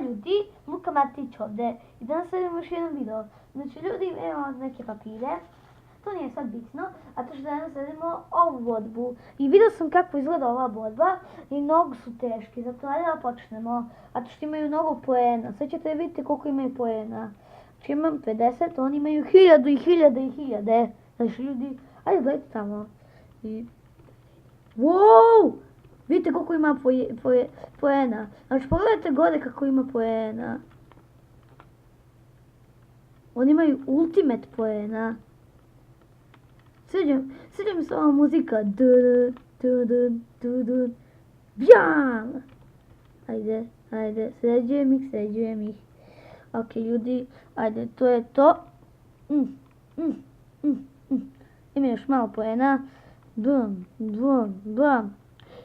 ljudi, Luka Matić ovdje i danas radimo još jedan video. Znači ljudi, evo neke papire, to nije sad bitno, a to što danas radimo ovu borbu. I vidio sam kako izgleda ova borba i mnogo su teški, zato ajde da počnemo. A to što imaju mnogo poena, sad ćete vidjeti koliko imaju poena. Znači imam 50, oni imaju 1000 i 1000 i 1000. Znači ljudi, ajde gledajte tamo. Wow! Vidite koliko ima poena. Znači pogledajte gore kako ima poena. Oni imaju ultimate poena. Sviđa mi se ova muzika. Bjam! Ajde, sređujem ih. Ok ljudi, ajde, to je to. Ima još malo poena. Bam.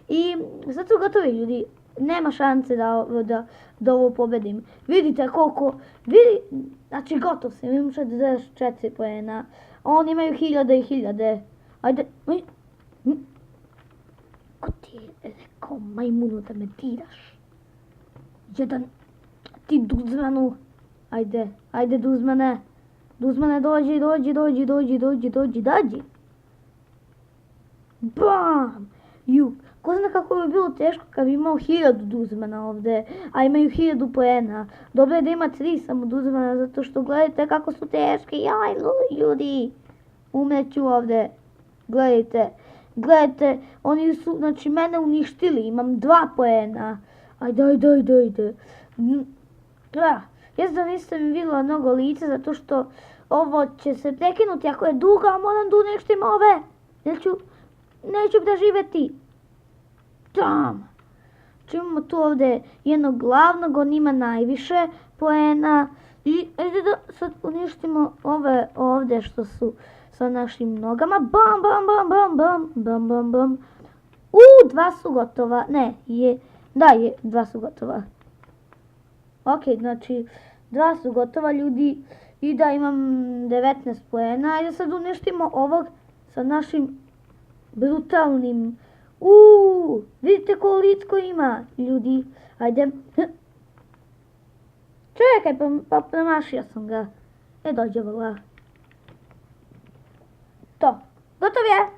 I sad su gotovi ljudi, nema šanse da ovo pobedim. Vidite koliko, znači gotov sam, imam 64 poena. Oni imaju 1000 i 1000. Ajde, ko ti je rekao majmunu da me diraš? Jedan, ti Duzmanu, ajde Duzmane. Duzmane dođi. Bam! Ko zna kako bi bilo teško kad bi imao 1000 Duzmana ovdje, a imaju 1000 poena. Dobro je da ima 3 samo Duzmana, zato što gledajte kako su teški. Jaj, ljudi, umreću ovdje. Gledajte, oni su, znači, mene uništili, imam 2 poena. Ajde. Jesam nisam vidjela mnogo lice, zato što ovo će se prekinuti ako je dugo, a moram da uništim ove. Neću preživjeti. Tam! Imamo tu ovdje jednog glavnog, on ima najviše poena. I ajde da sad uništimo ove ovdje što su sa našim nogama. Bam. 2 su gotova. Dva su gotova. Ok, znači 2 su gotova ljudi. I da imam 19 poena. Ajde sad uništimo ovog sa našim brutalnim. Vidite koliko ima ljudi. Ajde. Čekaj, pa premašio sam ga. Dođe vala. To. Gotov je.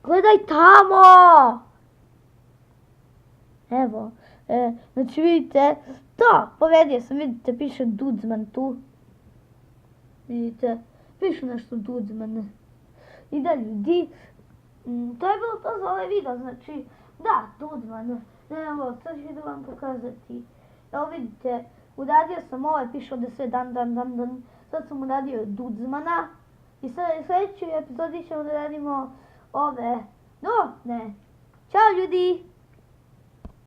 Gledaj tamo. Evo. Znači vidite. To. Povedio sam. Vidite piše Duzman tu. Vidite. Piše nešto Duzman. I da ljudi. To je bilo to za ovaj video, znači, da, Duzman, evo, sad ću da vam pokazati. Evo vidite, uradio sam ovaj, piše ovdje sve dan, sad sam uradio Duzmana i sad u sljedećoj epizodi ćemo da radimo ove, Ćao ljudi!